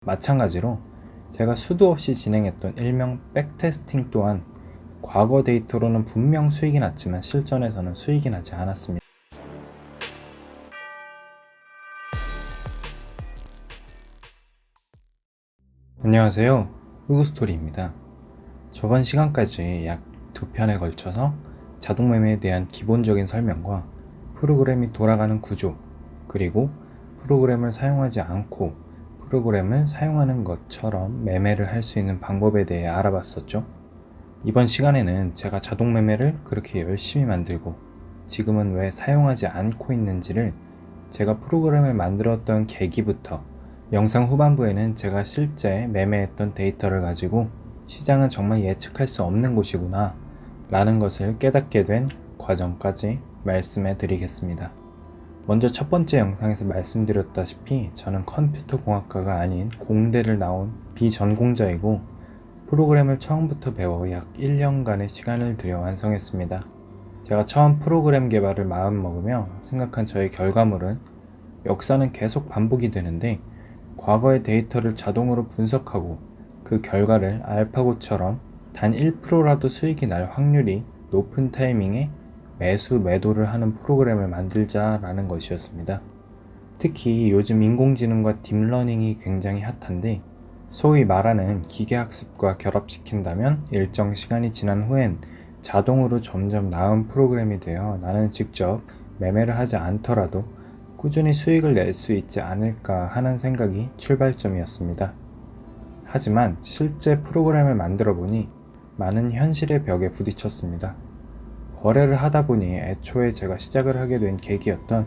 마찬가지로 제가 수도 없이 진행했던 일명 백테스팅 또한 과거 데이터로는 분명 수익이 났지만 실전에서는 수익이 나지 않았습니다. 안녕하세요, 후구스토리입니다. 저번 시간까지 약 2편에 걸쳐서 자동매매에 대한 기본적인 설명과 프로그램이 돌아가는 구조, 그리고 프로그램을 사용하지 않고 프로그램을 사용하는 것처럼 매매를 할 수 있는 방법에 대해 알아봤었죠. 이번 시간에는 제가 자동매매를 그렇게 열심히 만들고 지금은 왜 사용하지 않고 있는지를 제가 프로그램을 만들었던 계기부터, 영상 후반부에는 제가 실제 매매했던 데이터를 가지고 시장은 정말 예측할 수 없는 곳이구나 라는 것을 깨닫게 된 과정까지 말씀해 드리겠습니다. 먼저 첫 번째 영상에서 말씀드렸다시피 저는 컴퓨터 공학과가 아닌 공대를 나온 비전공자이고 프로그램을 처음부터 배워 약 1년간의 시간을 들여 완성했습니다. 제가 처음 프로그램 개발을 마음먹으며 생각한 저의 결과물은 역사는 계속 반복이 되는데 과거의 데이터를 자동으로 분석하고 그 결과를 알파고처럼 단 1%라도 수익이 날 확률이 높은 타이밍에 매도를 하는 프로그램을 만들자라는 것이었습니다. 특히 요즘 인공지능과 딥러닝이 굉장히 핫한데 소위 말하는 기계학습과 결합시킨다면 일정 시간이 지난 후엔 자동으로 점점 나은 프로그램이 되어 나는 직접 매매를 하지 않더라도 꾸준히 수익을 낼 수 있지 않을까 하는 생각이 출발점이었습니다. 하지만 실제 프로그램을 만들어 보니 많은 현실의 벽에 부딪혔습니다. 거래를 하다 보니 애초에 제가 시작을 하게 된 계기였던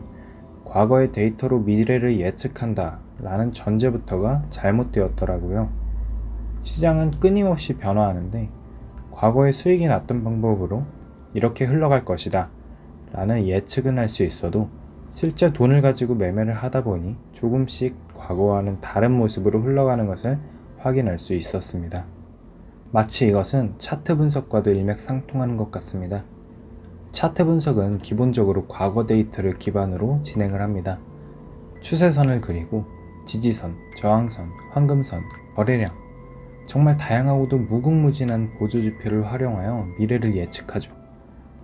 과거의 데이터로 미래를 예측한다 라는 전제부터가 잘못되었더라고요. 시장은 끊임없이 변화하는데 과거에 수익이 났던 방법으로 이렇게 흘러갈 것이다 라는 예측은 할 수 있어도 실제 돈을 가지고 매매를 하다 보니 조금씩 과거와는 다른 모습으로 흘러가는 것을 확인할 수 있었습니다. 마치 이것은 차트 분석과도 일맥상통하는 것 같습니다. 차트 분석은 기본적으로 과거 데이터를 기반으로 진행을 합니다. 추세선을 그리고 지지선, 저항선, 황금선, 거래량, 정말 다양하고도 무궁무진한 보조지표를 활용하여 미래를 예측하죠.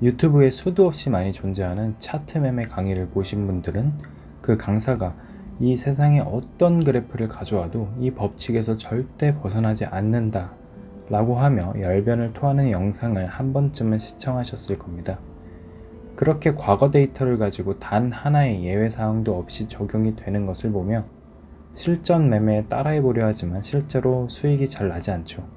유튜브에 수도 없이 많이 존재하는 차트 매매 강의를 보신 분들은 그 강사가 이 세상에 어떤 그래프를 가져와도 이 법칙에서 절대 벗어나지 않는다 라고 하며 열변을 토하는 영상을 한 번쯤은 시청하셨을 겁니다. 그렇게 과거 데이터를 가지고 단 하나의 예외사항도 없이 적용이 되는 것을 보며 실전 매매에 따라해보려 하지만 실제로 수익이 잘 나지 않죠.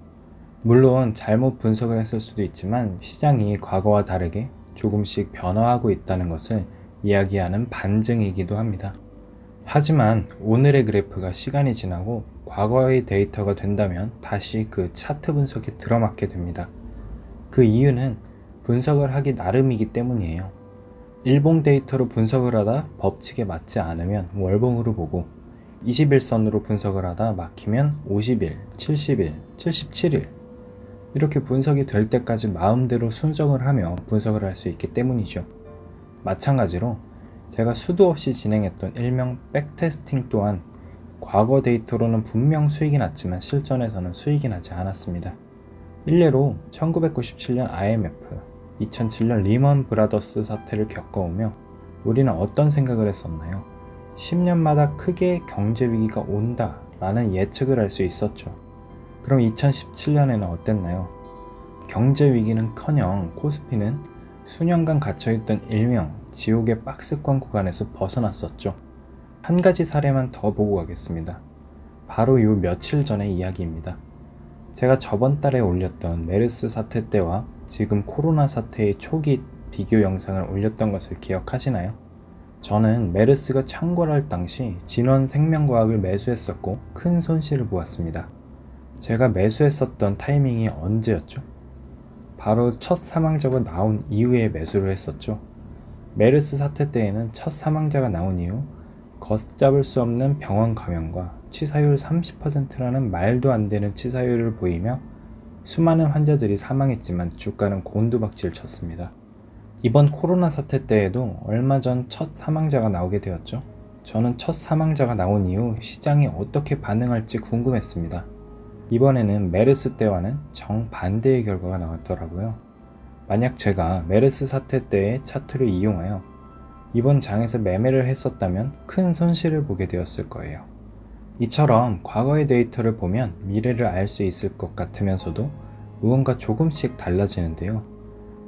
물론 잘못 분석을 했을 수도 있지만 시장이 과거와 다르게 조금씩 변화하고 있다는 것을 이야기하는 반증이기도 합니다. 하지만 오늘의 그래프가 시간이 지나고 과거의 데이터가 된다면 다시 그 차트 분석에 들어맞게 됩니다. 그 이유는 분석을 하기 나름이기 때문이에요. 일봉 데이터로 분석을 하다 법칙에 맞지 않으면 월봉으로 보고 21선으로 분석을 하다 막히면 50일, 70일, 77일 이렇게 분석이 될 때까지 마음대로 순정을 하며 분석을 할 수 있기 때문이죠. 마찬가지로 제가 수도 없이 진행했던 일명 백테스팅 또한 과거 데이터로는 분명 수익이 났지만 실전에서는 수익이 나지 않았습니다. 일례로 1997년 IMF, 2007년 리먼 브라더스 사태를 겪어오며 우리는 어떤 생각을 했었나요? 10년마다 크게 경제 위기가 온다 라는 예측을 할 수 있었죠. 그럼 2017년에는 어땠나요? 경제 위기는커녕 코스피는 수년간 갇혀있던 일명 지옥의 박스권 구간에서 벗어났었죠. 한 가지 사례만 더 보고 가겠습니다. 바로 요 며칠 전의 이야기입니다. 제가 저번 달에 올렸던 메르스 사태 때와 지금 코로나 사태의 초기 비교 영상을 올렸던 것을 기억하시나요? 저는 메르스가 창궐할 당시 진원생명과학을 매수했었고 큰 손실을 보았습니다. 제가 매수했었던 타이밍이 언제였죠? 바로 첫 사망자가 나온 이후에 매수를 했었죠. 메르스 사태 때에는 첫 사망자가 나온 이후 걷잡을 수 없는 병원 감염과 치사율 30%라는 말도 안 되는 치사율을 보이며 수많은 환자들이 사망했지만 주가는 곤두박질 쳤습니다. 이번 코로나 사태 때에도 얼마 전 첫 사망자가 나오게 되었죠. 저는 첫 사망자가 나온 이후 시장이 어떻게 반응할지 궁금했습니다. 이번에는 메르스 때와는 정반대의 결과가 나왔더라고요. 만약 제가 메르스 사태 때의 차트를 이용하여 이번 장에서 매매를 했었다면 큰 손실을 보게 되었을 거예요. 이처럼 과거의 데이터를 보면 미래를 알 수 있을 것 같으면서도 무언가 조금씩 달라지는데요.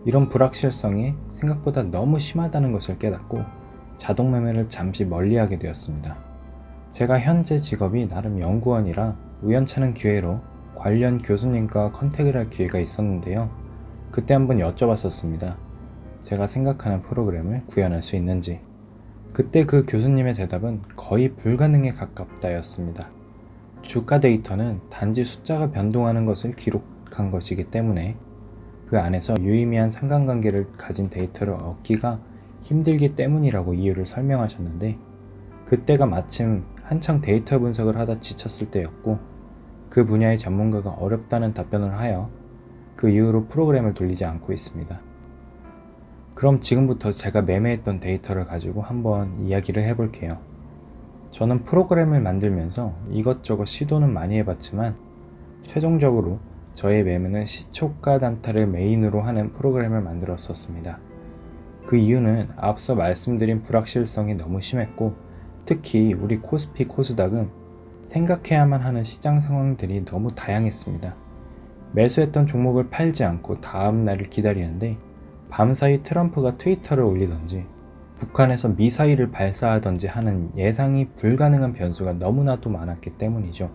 이런 불확실성이 생각보다 너무 심하다는 것을 깨닫고 자동 매매를 잠시 멀리하게 되었습니다. 제가 현재 직업이 나름 연구원이라 우연찮은 기회로 관련 교수님과 컨택을 할 기회가 있었는데요. 그때 한번 여쭤봤었습니다. 제가 생각하는 프로그램을 구현할 수 있는지. 그때 그 교수님의 대답은 거의 불가능에 가깝다였습니다. 주가 데이터는 단지 숫자가 변동하는 것을 기록한 것이기 때문에 그 안에서 유의미한 상관관계를 가진 데이터를 얻기가 힘들기 때문이라고 이유를 설명하셨는데, 그때가 마침 한창 데이터 분석을 하다 지쳤을 때였고 그 분야의 전문가가 어렵다는 답변을 하여 그 이후로 프로그램을 돌리지 않고 있습니다. 그럼 지금부터 제가 매매했던 데이터를 가지고 한번 이야기를 해볼게요. 저는 프로그램을 만들면서 이것저것 시도는 많이 해봤지만 최종적으로 저의 매매는 시초가 단타를 메인으로 하는 프로그램을 만들었었습니다. 그 이유는 앞서 말씀드린 불확실성이 너무 심했고, 특히 우리 코스피 코스닥은 생각해야만 하는 시장 상황들이 너무 다양했습니다. 매수했던 종목을 팔지 않고 다음 날을 기다리는데 밤사이 트럼프가 트위터를 올리던지 북한에서 미사일을 발사하던지 하는 예상이 불가능한 변수가 너무나도 많았기 때문이죠.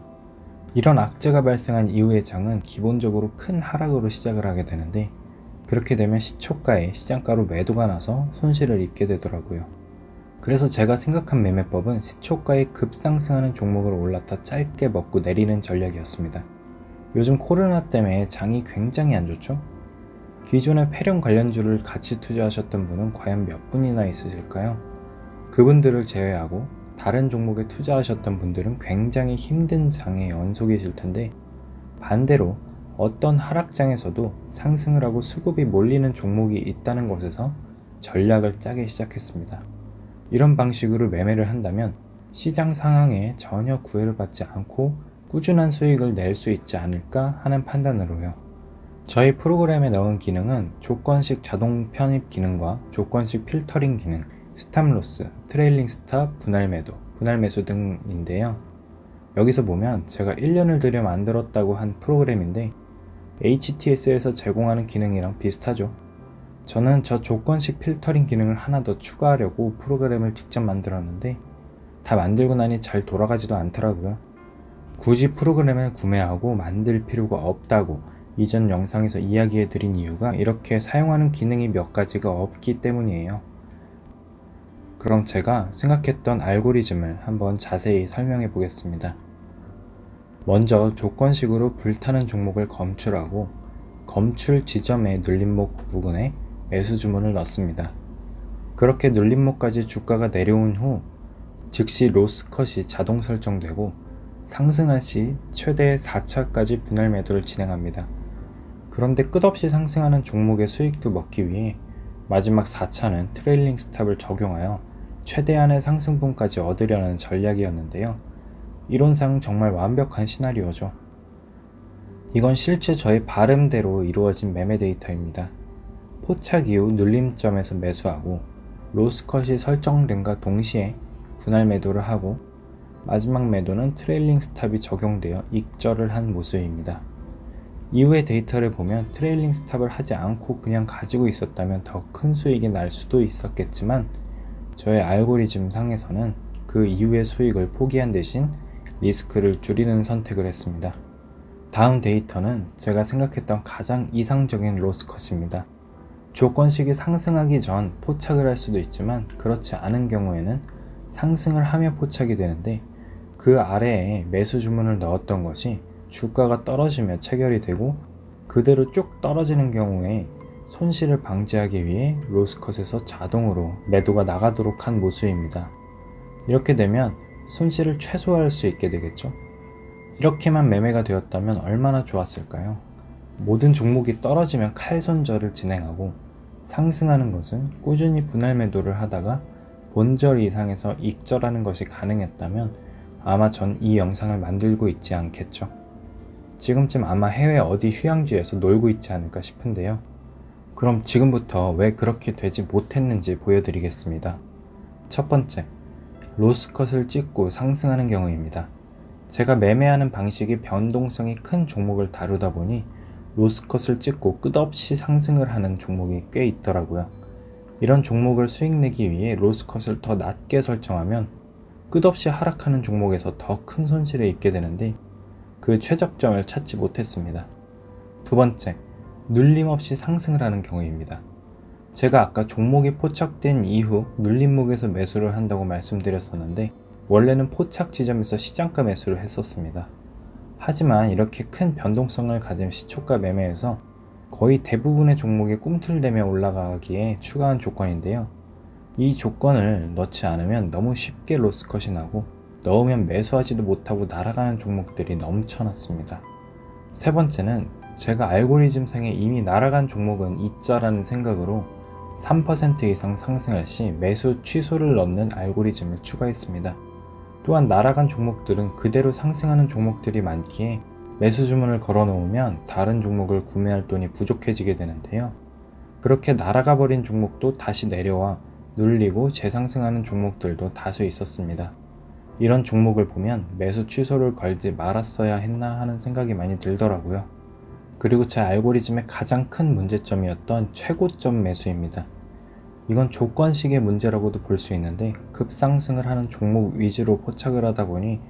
이런 악재가 발생한 이후의 장은 기본적으로 큰 하락으로 시작을 하게 되는데, 그렇게 되면 시초가에 시장가로 매도가 나서 손실을 입게 되더라고요. 그래서 제가 생각한 매매법은 시초가에 급상승하는 종목을 올랐다 짧게 먹고 내리는 전략이었습니다. 요즘 코로나 때문에 장이 굉장히 안 좋죠? 기존에 폐렴 관련주를 같이 투자하셨던 분은 과연 몇 분이나 있으실까요? 그분들을 제외하고 다른 종목에 투자하셨던 분들은 굉장히 힘든 장의 연속이실 텐데, 반대로 어떤 하락장에서도 상승을 하고 수급이 몰리는 종목이 있다는 것에서 전략을 짜기 시작했습니다. 이런 방식으로 매매를 한다면 시장 상황에 전혀 구애를 받지 않고 꾸준한 수익을 낼 수 있지 않을까 하는 판단으로요. 저희 프로그램에 넣은 기능은 조건식 자동 편입 기능과 조건식 필터링 기능, 스탑로스, 트레일링 스탑, 분할 매도, 분할 매수 등인데요. 여기서 보면 제가 1년을 들여 만들었다고 한 프로그램인데 HTS에서 제공하는 기능이랑 비슷하죠. 저는 저 조건식 필터링 기능을 하나 더 추가하려고 프로그램을 직접 만들었는데 다 만들고 나니 잘 돌아가지도 않더라고요. 굳이 프로그램을 구매하고 만들 필요가 없다고 이전 영상에서 이야기해 드린 이유가 이렇게 사용하는 기능이 몇 가지가 없기 때문이에요. 그럼 제가 생각했던 알고리즘을 한번 자세히 설명해 보겠습니다. 먼저 조건식으로 불타는 종목을 검출하고 검출 지점의 눌림목 부분에 매수 주문을 넣습니다. 그렇게 눌림목까지 주가가 내려온 후 즉시 로스컷이 자동 설정되고 상승할 시 최대 4차까지 분할 매도를 진행합니다. 그런데 끝없이 상승하는 종목의 수익도 먹기 위해 마지막 4차는 트레일링 스탑을 적용하여 최대한의 상승분까지 얻으려는 전략이었는데요. 이론상 정말 완벽한 시나리오죠. 이건 실제 저의 바램대로 이루어진 매매 데이터입니다. 포착 이후 눌림점에서 매수하고 로스컷이 설정된과 동시에 분할 매도를 하고 마지막 매도는 트레일링 스탑이 적용되어 익절을 한 모습입니다. 이후의 데이터를 보면 트레일링 스탑을 하지 않고 그냥 가지고 있었다면 더 큰 수익이 날 수도 있었겠지만 저의 알고리즘 상에서는 그 이후의 수익을 포기한 대신 리스크를 줄이는 선택을 했습니다. 다음 데이터는 제가 생각했던 가장 이상적인 로스컷입니다. 조건식이 상승하기 전 포착을 할 수도 있지만 그렇지 않은 경우에는 상승을 하며 포착이 되는데, 그 아래에 매수 주문을 넣었던 것이 주가가 떨어지며 체결이 되고 그대로 쭉 떨어지는 경우에 손실을 방지하기 위해 로스컷에서 자동으로 매도가 나가도록 한 모습입니다. 이렇게 되면 손실을 최소화할 수 있게 되겠죠. 이렇게만 매매가 되었다면 얼마나 좋았을까요? 모든 종목이 떨어지면 칼손절을 진행하고 상승하는 것은 꾸준히 분할 매도를 하다가 본절 이상에서 익절하는 것이 가능했다면 아마 전 이 영상을 만들고 있지 않겠죠. 지금쯤 아마 해외 어디 휴양지에서 놀고 있지 않을까 싶은데요. 그럼 지금부터 왜 그렇게 되지 못했는지 보여드리겠습니다. 첫 번째, 로스컷을 찍고 상승하는 경우입니다. 제가 매매하는 방식이 변동성이 큰 종목을 다루다 보니 로스컷을 찍고 끝없이 상승을 하는 종목이 꽤 있더라고요. 이런 종목을 수익 내기 위해 로스컷을 더 낮게 설정하면 끝없이 하락하는 종목에서 더 큰 손실을 입게 되는데 그 최적점을 찾지 못했습니다. 두 번째, 눌림없이 상승을 하는 경우입니다. 제가 아까 종목이 포착된 이후 눌림목에서 매수를 한다고 말씀드렸었는데 원래는 포착 지점에서 시장가 매수를 했었습니다. 하지만 이렇게 큰 변동성을 가진 시초가 매매에서 거의 대부분의 종목이 꿈틀대며 올라가기에 추가한 조건인데요. 이 조건을 넣지 않으면 너무 쉽게 로스컷이 나고 넣으면 매수하지도 못하고 날아가는 종목들이 넘쳐났습니다. 세 번째는 제가 알고리즘상에 이미 날아간 종목은 있자라는 생각으로 3% 이상 상승할 시 매수 취소를 넣는 알고리즘을 추가했습니다. 또한 날아간 종목들은 그대로 상승하는 종목들이 많기에 매수 주문을 걸어 놓으면 다른 종목을 구매할 돈이 부족해지게 되는데요. 그렇게 날아가 버린 종목도 다시 내려와 눌리고 재상승하는 종목들도 다수 있었습니다. 이런 종목을 보면 매수 취소를 걸지 말았어야 했나 하는 생각이 많이 들더라고요. 그리고 제 알고리즘의 가장 큰 문제점이었던 최고점 매수입니다. 이건 조건식의 문제라고도 볼 수 있는데 급상승을 하는 종목 위주로 포착을 하다 보니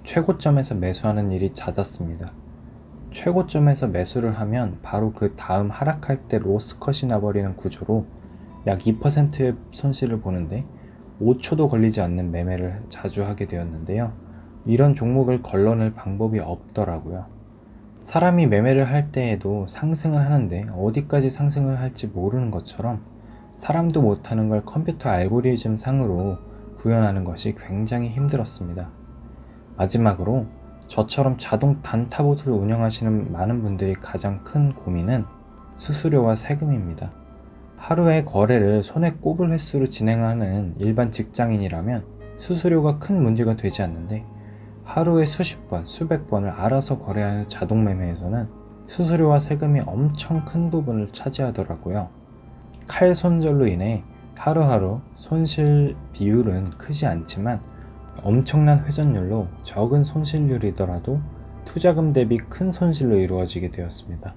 최고점에서 매수하는 일이 잦았습니다. 최고점에서 매수를 하면 바로 그 다음 하락할 때 로스컷이 나버리는 구조로 약 2%의 손실을 보는데 5초도 걸리지 않는 매매를 자주 하게 되었는데요. 이런 종목을 걸러낼 방법이 없더라고요. 사람이 매매를 할 때에도 상승을 하는데 어디까지 상승을 할지 모르는 것처럼 사람도 못하는 걸 컴퓨터 알고리즘 상으로 구현하는 것이 굉장히 힘들었습니다. 마지막으로 저처럼 자동 단타봇을 운영하시는 많은 분들이 가장 큰 고민은 수수료와 세금입니다. 하루에 거래를 손에 꼽을 횟수로 진행하는 일반 직장인이라면 수수료가 큰 문제가 되지 않는데 하루에 수십 번, 수백 번을 알아서 거래하는 자동 매매에서는 수수료와 세금이 엄청 큰 부분을 차지하더라고요. 칼 손절로 인해 하루하루 손실 비율은 크지 않지만 엄청난 회전율로 적은 손실률이더라도 투자금 대비 큰 손실로 이루어지게 되었습니다.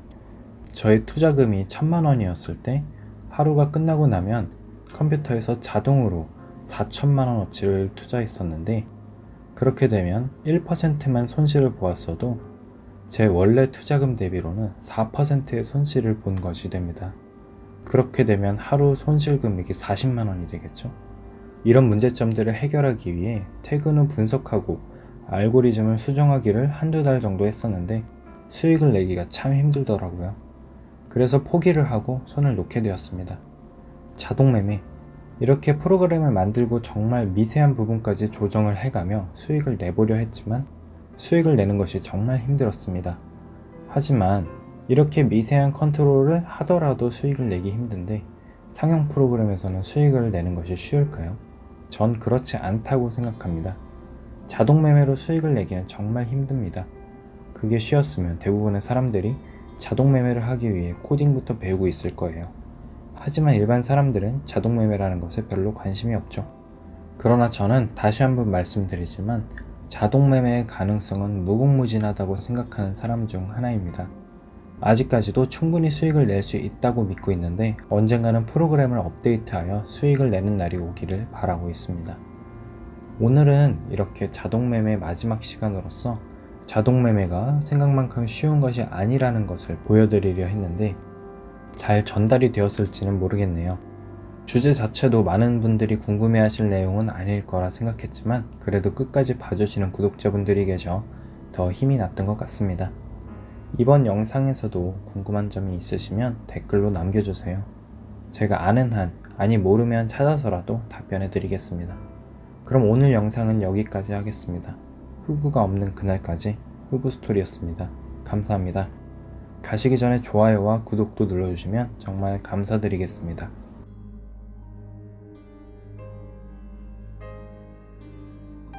저의 투자금이 1000만 원이었을 때 하루가 끝나고 나면 컴퓨터에서 자동으로 4천만 원어치를 투자했었는데 그렇게 되면 1%만 손실을 보았어도 제 원래 투자금 대비로는 4%의 손실을 본 것이 됩니다. 그렇게 되면 하루 손실 금액이 40만 원이 되겠죠. 이런 문제점들을 해결하기 위해 퇴근 후 분석하고 알고리즘을 수정하기를 한두 달 정도 했었는데 수익을 내기가 참 힘들더라고요. 그래서 포기를 하고 손을 놓게 되었습니다. 자동매매, 이렇게 프로그램을 만들고 정말 미세한 부분까지 조정을 해가며 수익을 내보려 했지만 수익을 내는 것이 정말 힘들었습니다. 하지만 이렇게 미세한 컨트롤을 하더라도 수익을 내기 힘든데 상용 프로그램에서는 수익을 내는 것이 쉬울까요? 전 그렇지 않다고 생각합니다. 자동매매로 수익을 내기는 정말 힘듭니다. 그게 쉬웠으면 대부분의 사람들이 자동매매를 하기 위해 코딩부터 배우고 있을 거예요. 하지만 일반 사람들은 자동매매라는 것에 별로 관심이 없죠. 그러나 저는 다시 한번 말씀드리지만 자동매매의 가능성은 무궁무진하다고 생각하는 사람 중 하나입니다. 아직까지도 충분히 수익을 낼 수 있다고 믿고 있는데 언젠가는 프로그램을 업데이트하여 수익을 내는 날이 오기를 바라고 있습니다. 오늘은 이렇게 자동매매 마지막 시간으로서 자동매매가 생각만큼 쉬운 것이 아니라는 것을 보여드리려 했는데 잘 전달이 되었을지는 모르겠네요. 주제 자체도 많은 분들이 궁금해하실 내용은 아닐 거라 생각했지만 그래도 끝까지 봐주시는 구독자분들이 계셔 더 힘이 났던 것 같습니다. 이번 영상에서도 궁금한 점이 있으시면 댓글로 남겨주세요. 제가 아는 한, 아니 모르면 찾아서라도 답변해 드리겠습니다. 그럼 오늘 영상은 여기까지 하겠습니다. 흑우가 없는 그날까지 흑우스토리였습니다. 감사합니다. 가시기 전에 좋아요와 구독도 눌러주시면 정말 감사드리겠습니다.